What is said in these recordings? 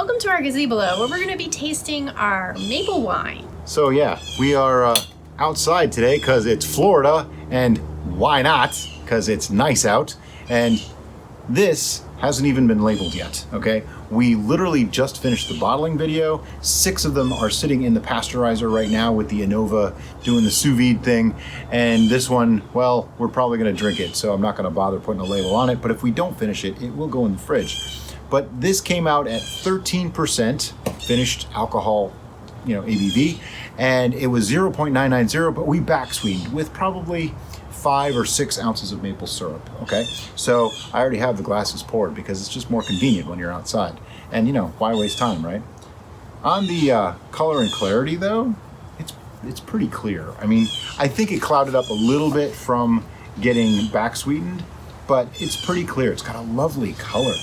Welcome to our gazebo, where we're going to be tasting our maple wine. So yeah, we are outside today because it's Florida, and why not? Because it's nice out, and this hasn't even been labeled yet, okay? We literally just finished the bottling video. 6 of them are sitting in the pasteurizer right now with the Anova doing the sous vide thing, and this one, well, we're probably gonna drink it, so I'm not gonna bother putting a label on it, but if we don't finish it, it will go in the fridge. But this came out at 13% finished alcohol, ABV, and it was 0.990, but we back sweetened with probably 5 or 6 ounces of maple syrup, okay? So I already have the glasses poured because it's just more convenient when you're outside. And why waste time, right? On the color and clarity though, it's pretty clear. I mean, I think it clouded up a little bit from getting back sweetened, but it's pretty clear. It's got a lovely color.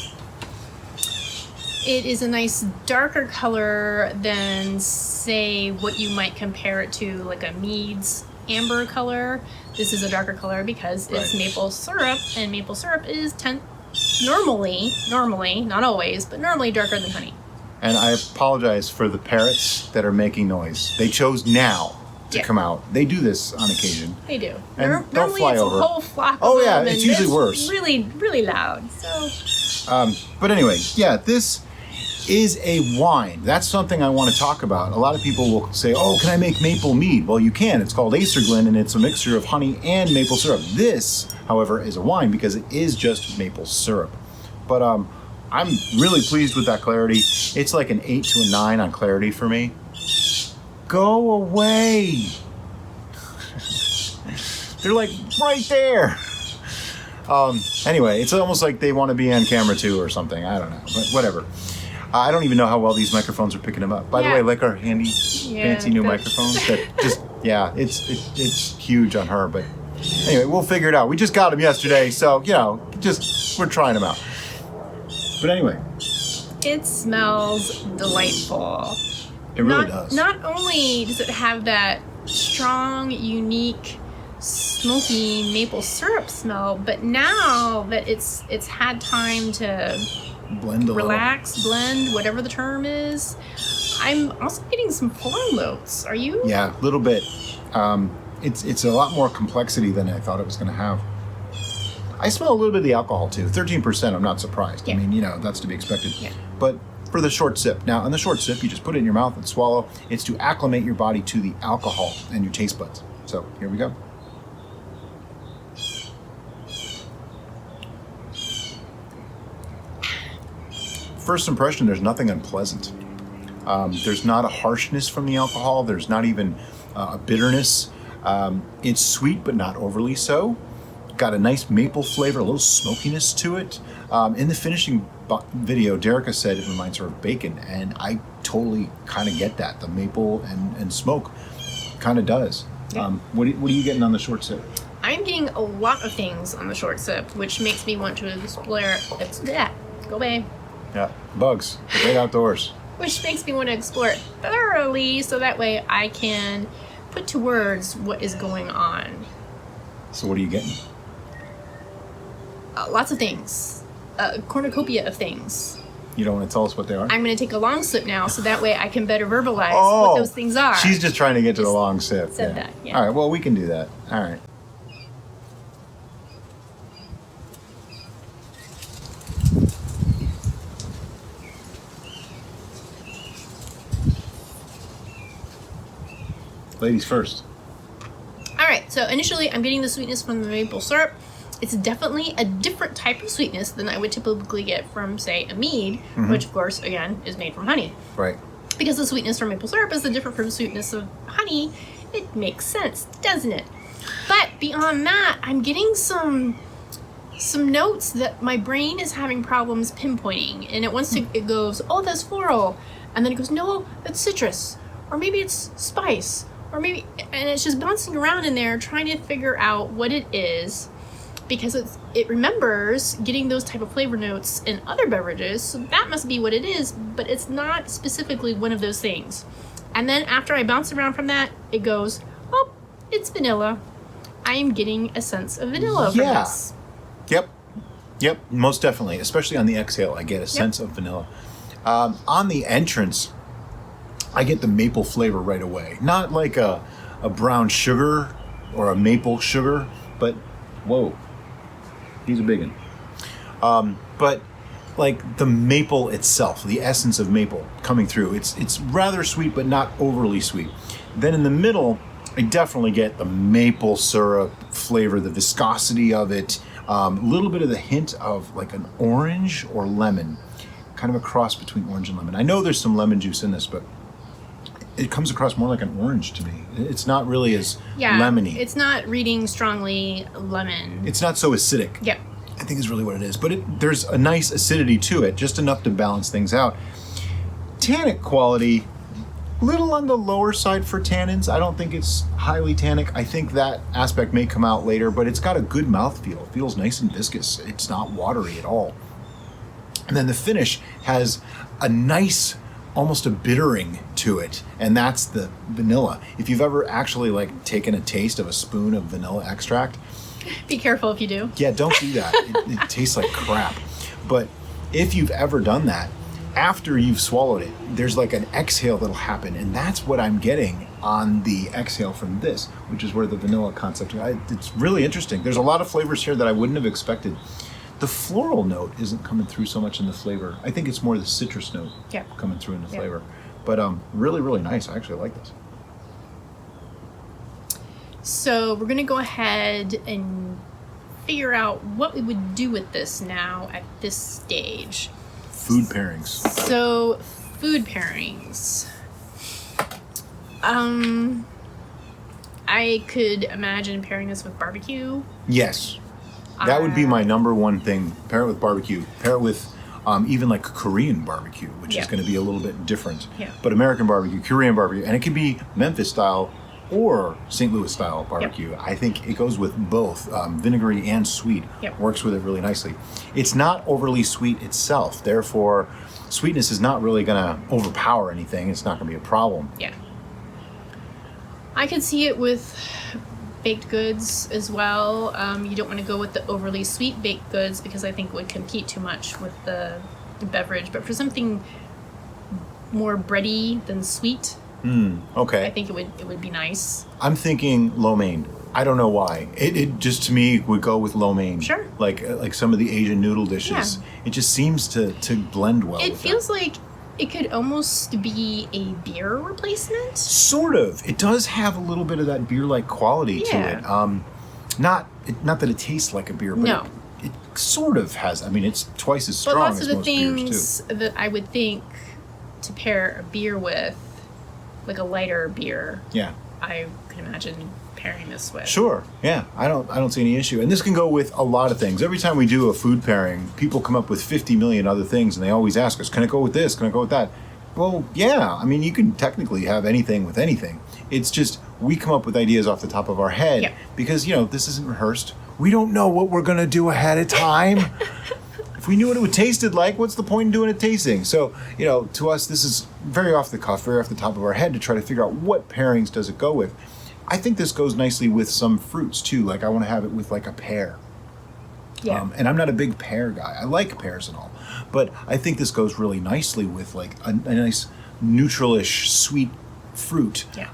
It is a nice darker color than, say, what you might compare it to, like a Mead's amber color. This is a darker color because it's maple syrup, and maple syrup is normally, not always, but normally darker than honey. And I apologize for the parrots that are making noise. They chose now to come out. They do this on occasion. They do. And normally fly it's over. A whole flock of them. It's usually worse. Really, really loud. So. But anyway, this is a wine. That's something I want to talk about. A lot of people will say, oh, can I make maple mead? Well, you can. It's called Acerglyn, and it's a mixture of honey and maple syrup. This, however, is a wine because it is just maple syrup. But I'm really pleased with that clarity. It's like an 8 to a 9 on clarity for me. Go away. They're like right there. Anyway, it's almost like they want to be on camera too or something. I don't know, but whatever. I don't even know how well these microphones are picking them up. By the way, like our handy, fancy new microphones. That just, it's huge on her. But anyway, we'll figure it out. We just got them yesterday, so we're trying them out. But anyway, it smells delightful. It really does. Not only does it have that strong, unique, smoky maple syrup smell, but now that it's had time to blend blend, whatever the term is, I'm also getting some floral notes. Are you? Yeah, a little bit. It's a lot more complexity than I thought it was going to have. I smell a little bit of the alcohol too. 13%, I'm not surprised. Yeah. I mean, that's to be expected. Yeah. But for the short sip. Now, on the short sip, you just put it in your mouth and swallow. It's to acclimate your body to the alcohol and your taste buds. So here we go. First impression, there's nothing unpleasant. There's not a harshness from the alcohol. There's not even a bitterness. It's sweet, but not overly so. Got a nice maple flavor, a little smokiness to it. In the finishing video, Derica said it reminds her of bacon, and I totally kind of get that. The maple and smoke kind of does. Yeah. What are you getting on the short sip? I'm getting a lot of things on the short sip, which makes me want to explore. Go away. Yeah, bugs, right outdoors. Which makes me want to explore it thoroughly, so that way I can put to words what is going on. So what are you getting? Lots of things. A cornucopia of things. You don't want to tell us what they are? I'm going to take a long sip now, so that way I can better verbalize what those things are. She's just trying to get to the long sip. Said that, yeah. All right, well, we can do that. All right. Ladies first. All right, so initially I'm getting the sweetness from the maple syrup. It's definitely a different type of sweetness than I would typically get from, say, a mead, which, of course, again, is made from honey. Right. Because the sweetness from maple syrup is different from the sweetness of honey, it makes sense, doesn't it? But beyond that, I'm getting some notes that my brain is having problems pinpointing. And it goes, oh, that's floral. And then it goes, no, that's citrus. Or maybe it's spice. Or maybe, and it's just bouncing around in there trying to figure out what it is, because it remembers getting those type of flavor notes in other beverages, so that must be what it is, but it's not specifically one of those things. And then after I bounce around from that, it goes, oh, it's vanilla. I am getting a sense of vanilla from this. Yep, most definitely. Especially on the exhale, I get a sense of vanilla. On the entrance, I get the maple flavor right away. Not like a brown sugar or a maple sugar, but whoa, he's a big one. But like the maple itself, the essence of maple coming through. It's rather sweet, but not overly sweet. Then in the middle, I definitely get the maple syrup flavor, the viscosity of it, a little bit of the hint of like an orange or lemon, kind of a cross between orange and lemon. I know there's some lemon juice in this, but it comes across more like an orange to me. It's not really as lemony. It's not reading strongly lemon. It's not so acidic. Yep. I think is really what it is. But there's a nice acidity to it, just enough to balance things out. Tannic quality, little on the lower side for tannins. I don't think it's highly tannic. I think that aspect may come out later, but it's got a good mouthfeel. It feels nice and viscous. It's not watery at all. And then the finish has a nice, almost a bittering to it, and that's the vanilla. If you've ever actually like taken a taste of a spoon of vanilla extract, be careful if you do. yeah, don't do that. It tastes like crap. But if you've ever done that, after you've swallowed it, there's like an exhale that'll happen, and that's what I'm getting on the exhale from this, which is where the vanilla concept. It's really interesting. There's a lot of flavors here that I wouldn't have expected. The floral note isn't coming through so much in the flavor. I think it's more the citrus note coming through in the flavor. But really, really nice. I actually like this. So we're going to go ahead and figure out what we would do with this now at this stage. Food pairings. So, food pairings. I could imagine pairing this with barbecue. Yes. That would be my number one thing. Pair it with barbecue. Pair it with even like Korean barbecue, which is going to be a little bit different. Yeah. But American barbecue, Korean barbecue, and it can be Memphis style or St. Louis style barbecue. I think it goes with both, vinegary and sweet. Works with it really nicely. It's not overly sweet itself, therefore sweetness is not really going to overpower anything. It's not going to be a problem. Yeah. I could see it with baked goods as well. You don't want to go with the overly sweet baked goods because I think it would compete too much with the beverage. But for something more bready than sweet, okay. I think it would be nice. I'm thinking lo mein. I don't know why. It just to me would go with lo mein. Sure. Like some of the Asian noodle dishes. Yeah. It just seems to blend well. It with feels that. like it could almost be a beer replacement. Sort of. It does have a little bit of that beer-like quality to it. Not that it tastes like a beer, but it sort of has. I mean, it's twice as strong but lots as of the most beers things too. that I would think to pair a beer with, like a lighter beer. Yeah. I can imagine pairing this with. Sure. Yeah. I don't see any issue. And this can go with a lot of things. Every time we do a food pairing, people come up with 50 million other things, and they always ask us, "Can it go with this? Can it go with that?" Well, yeah. I mean, you can technically have anything with anything. It's just we come up with ideas off the top of our head because this isn't rehearsed. We don't know what we're gonna do ahead of time. If we knew what it would tasted like, what's the point in doing a tasting? So, to us, this is very off the cuff, very off the top of our head to try to figure out what pairings does it go with. I think this goes nicely with some fruits too. Like I want to have it with like a pear. Yeah. And I'm not a big pear guy. I like pears and all, but I think this goes really nicely with like a nice neutralish sweet fruit. Yeah.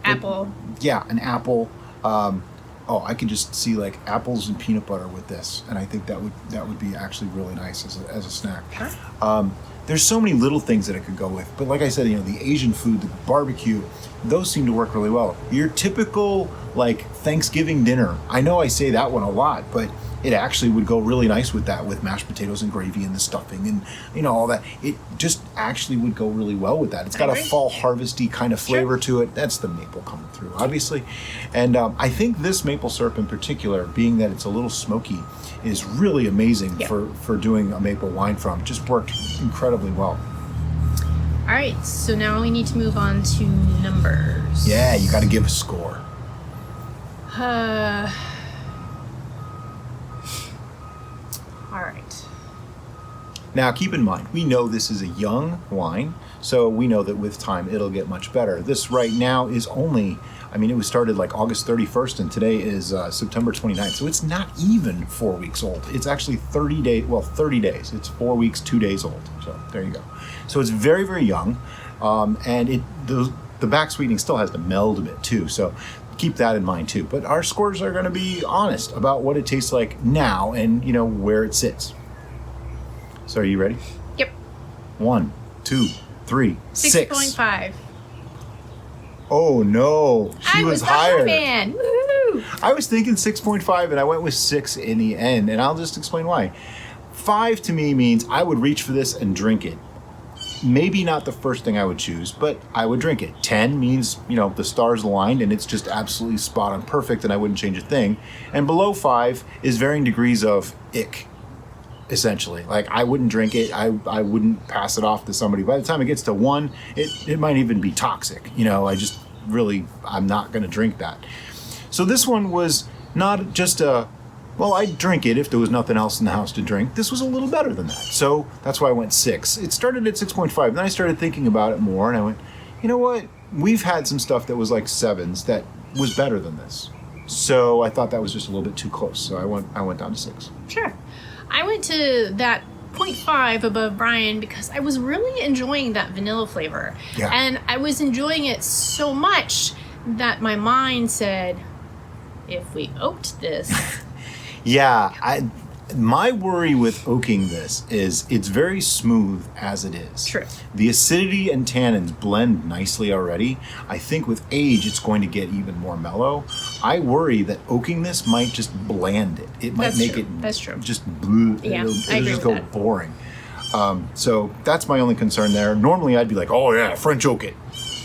Apple. Yeah, an apple. I could just see like apples and peanut butter with this, and I think that would be actually really nice as a snack. Sure. There's so many little things that it could go with, but like I said, the Asian food, the barbecue, those seem to work really well. Your typical like Thanksgiving dinner, I know I say that one a lot, but it actually would go really nice with that, with mashed potatoes and gravy and the stuffing and all that. It just actually would go really well with that. It's got a fall harvesty kind of flavor to it. That's the maple coming through, obviously. And I think this maple syrup in particular, being that it's a little smoky, is really amazing for doing a maple wine from. Just worked incredibly well. All right, so now we need to move on to numbers. Yeah, you got to give a score. All right. Now, keep in mind, we know this is a young wine, so we know that with time it'll get much better. This right now is only, it was started like August 31st, and today is September 29th, so it's not even 4 weeks old. It's actually 30 days. It's 4 weeks, 2 days old. So there you go. So it's very, very young, and the back sweetening still has to meld a bit too, so keep that in mind too. But our scores are going to be honest about what it tastes like now and, where it sits. So are you ready? Yep. 1, 2, 3, 6. 6.5. Oh no, she was higher. Man. Woo-hoo. I was thinking 6.5 and I went with 6 in the end, and I'll just explain why. 5 to me means I would reach for this and drink it. Maybe not the first thing I would choose, but I would drink it. 10 means, the stars aligned and it's just absolutely spot on perfect and I wouldn't change a thing. And below 5 is varying degrees of ick, essentially. Like, I wouldn't drink it. I wouldn't pass it off to somebody. By the time it gets to 1, it might even be toxic. I'm not going to drink that. So this one was not just I'd drink it if there was nothing else in the house to drink. This was a little better than that. So that's why I went 6. It started at 6.5. Then I started thinking about it more and I went, you know what? We've had some stuff that was like 7s that was better than this. So I thought that was just a little bit too close. So I went down to 6. Sure. I went to that 0.5 above Brian because I was really enjoying that vanilla flavor. Yeah. And I was enjoying it so much that my mind said, if we oaked this... Yeah, my worry with oaking this is it's very smooth as it is. True. The acidity and tannins blend nicely already. I think with age it's going to get even more mellow. I worry that oaking this might just bland it. It might make it just bleh. Yeah, It'll I agree just with go that. boring. So that's my only concern there. Normally I'd be like, oh yeah, French oak it.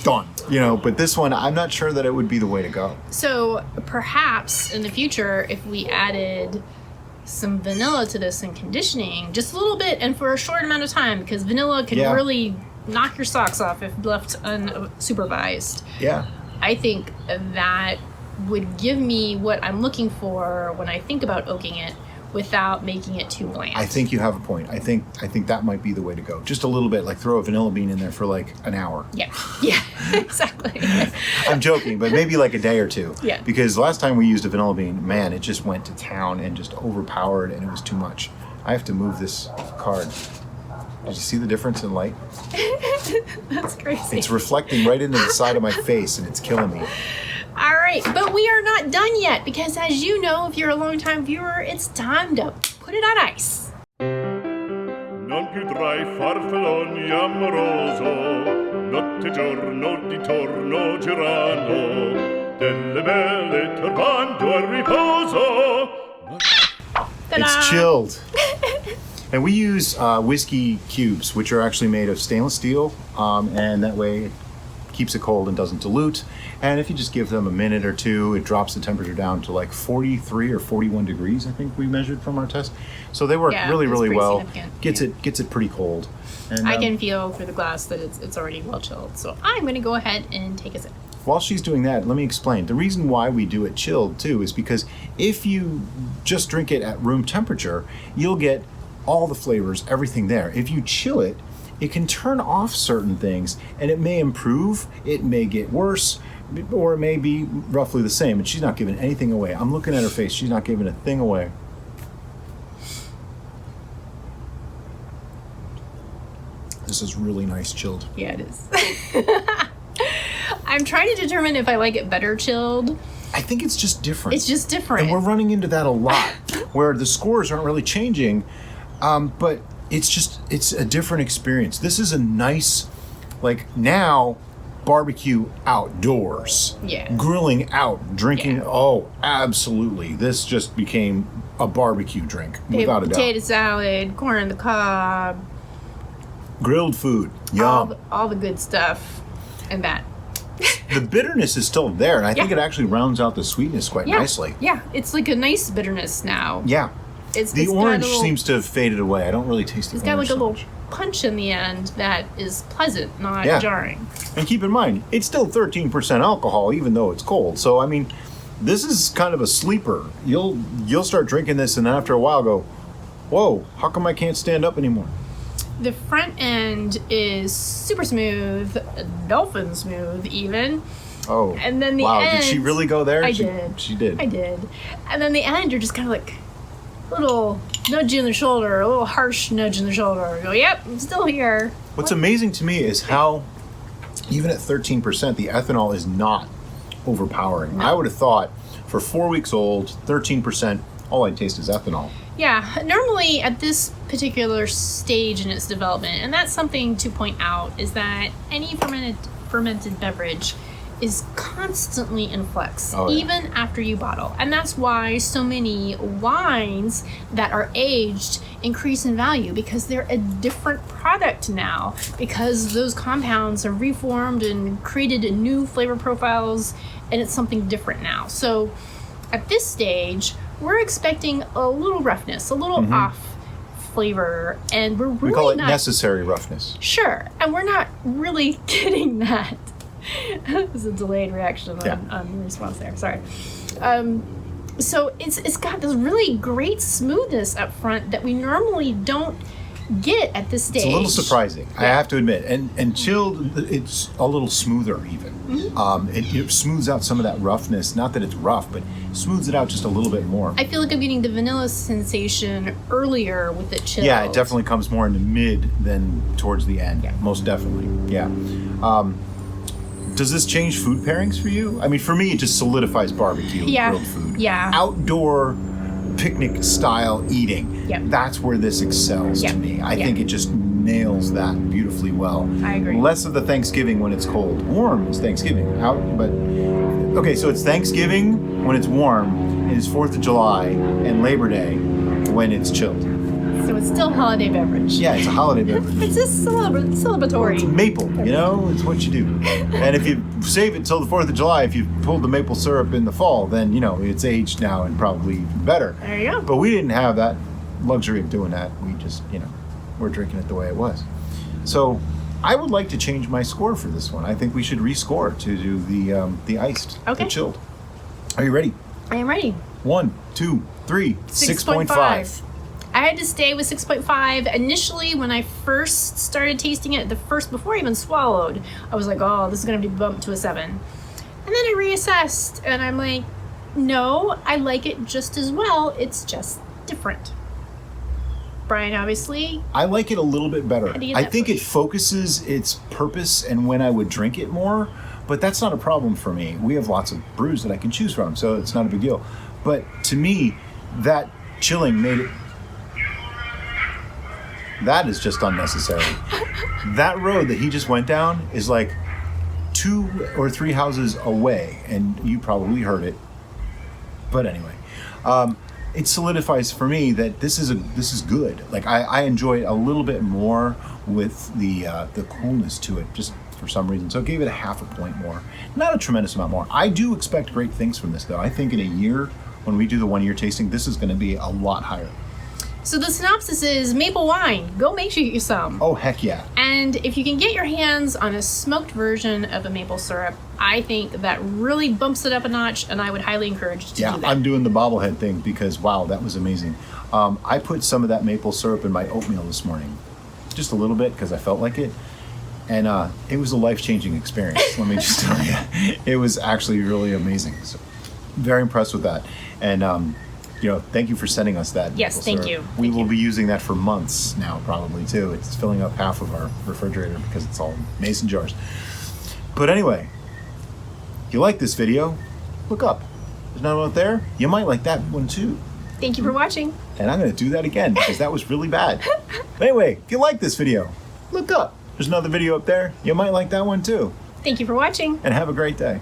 Done. But this one, I'm not sure that it would be the way to go. So perhaps in the future, if we added some vanilla to this in conditioning, just a little bit and for a short amount of time, because vanilla can really knock your socks off if left unsupervised. Yeah. I think that would give me what I'm looking for when I think about oaking it without making it too bland. I think you have a point. I think that might be the way to go. Just a little bit, like throw a vanilla bean in there for like an hour. Yeah, exactly. I'm joking, but maybe like a day or two. Yeah. Because last time we used a vanilla bean, man, it just went to town and just overpowered and it was too much. I have to move this card. Did you see the difference in light? That's crazy. It's reflecting right into the side of my face and it's killing me. All right, but we are not done yet because, as you know, if you're a longtime viewer, it's time to put it on ice. Non più tra I farfalloni amoroso, notte giorno di torno girano, delle belle turbando al riposo. Ta-da! It's chilled. And we use whiskey cubes, which are actually made of stainless steel, and that way it keeps it cold and doesn't dilute. And if you just give them a minute or two, it drops the temperature down to like 43 or 41 degrees, I think we measured from our test. So they work really, really well. Gets it pretty cold. And, I can feel through the glass that it's already well chilled. So I'm going to go ahead and take a sip. While she's doing that, let me explain. The reason why we do it chilled too is because if you just drink it at room temperature, you'll get all the flavors, everything there. If you chill it, it can turn off certain things and it may improve, it may get worse, or it may be roughly the same. And she's not giving anything away. I'm looking at her face. She's not giving a thing away. This is really nice chilled. Yeah, it is. I'm trying to determine if I like it better chilled. I think it's just different. It's just different. And we're running into that a lot, where the scores aren't really changing, but it's a different experience. This is a nice, now, barbecue outdoors. Yeah. Grilling out, drinking. Yeah. Oh, absolutely. This just became a barbecue drink, without a doubt. Potato salad, corn on the cob. Grilled food. Yum. All the good stuff. And that. The bitterness is still there, and I think it actually rounds out the sweetness quite nicely. Yeah, it's like a nice bitterness now. Yeah. It's orange seems to have faded away. I don't really taste the orange. It's got like a so little much. punch in the end that is pleasant, not jarring. And keep in mind, it's still 13% alcohol, even though it's cold. So, I mean, this is kind of a sleeper. You'll start drinking this, and then after a while go, whoa, how come I can't stand up anymore? The front end is super smooth, dolphin smooth even. Oh, And then the wow! end, Did she really go there? I She did. I did. And then the end, you're just kind of like a little nudge in the shoulder, a little harsh nudge in the shoulder. You go, yep, I'm still here. What's amazing to me is how, even at 13%, the ethanol is not overpowering. I would have thought for 4 weeks old, 13%, all I taste is ethanol. Yeah, normally at this particular stage in its development, and that's something to point out, is that any fermented beverage is constantly in flux, Oh, yeah. even after you bottle. And that's why so many wines that are aged increase in value, because they're a different product now, because those compounds are reformed and created new flavor profiles, and it's something different now. So at this stage, we're expecting a little roughness, a little off flavor, and we're really We call it not necessary roughness. sure, and we're not really getting that. There's a delayed reaction on the response there. Sorry. So it's got this really great smoothness up front that we normally don't get at this stage. It's a little surprising, I have to admit. And chilled, it's a little smoother even. It smooths out some of that roughness. Not that it's rough, but smooths it out just a little bit more. I feel like I'm getting the vanilla sensation earlier with it chilled. Yeah, it definitely comes more in the mid than towards the end. Yeah. Most definitely. Yeah. Does this change food pairings for you? I mean, for me, it just solidifies barbecue, Yeah. grilled food. Yeah. Outdoor picnic style eating. Yep. That's where this excels Yep. to me. I Yep. think it just nails that beautifully well. I agree. Less of the Thanksgiving when it's cold. Warm is Thanksgiving. Okay, so it's Thanksgiving when it's warm, and it's 4th of July and Labor Day when it's chilled. So it's still holiday beverage. Yeah, it's a holiday beverage. It's just celebratory. Maple, you know, it's what you do. And if you save it till the 4th of July, if you pulled the maple syrup in the fall, then, you know, it's aged now and probably better. There you go. But we didn't have that luxury of doing that. We just, you know, we're drinking it the way it was. So I would like to change my score for this one. I think we should rescore to do the iced, Okay. the chilled. Are you ready? I am ready. 1, 2, 3, 6.5. I had to stay with 6.5. Initially, when I first started tasting it, before I even swallowed, I was like, oh, this is going to be bumped to a 7. And then I reassessed, and I'm like, no, I like it just as well. It's just different. Brian, obviously. I like it a little bit better. How do you get I that think push? it focuses its purpose and when I would drink it more, but that's not a problem for me. We have lots of brews that I can choose from, so it's not a big deal. But to me, that chilling made it... That is just unnecessary. That road that he just went down is like 2 or 3 houses away, and you probably heard it. But anyway, it solidifies for me that this is good. Like I enjoy it a little bit more with the coolness to it, just for some reason. So I gave it a half a point more. Not a tremendous amount more. I do expect great things from this, though. I think in a year, when we do the 1-year tasting, this is going to be a lot higher. So the synopsis is maple wine. Go make sure you get some. Oh, heck yeah. And if you can get your hands on a smoked version of the maple syrup, I think that really bumps it up a notch, and I would highly encourage you to do that. I'm doing the bobblehead thing because, wow, that was amazing. I put some of that maple syrup in my oatmeal this morning. Just a little bit because I felt like it. And it was a life-changing experience, let me just tell you. It was actually really amazing. So, very impressed with that. And, thank you for sending us that. Yes, maple thank syrup. you. We Thank will you. be using that for months now, probably, too. It's filling up half of our refrigerator because it's all mason jars. But anyway, if you like this video, look up. There's another one out there. You might like that one, too. Thank you for watching. And I'm going to do that again because that was really bad. But anyway, if you like this video, look up. There's another video up there. You might like that one, too. Thank you for watching. And have a great day.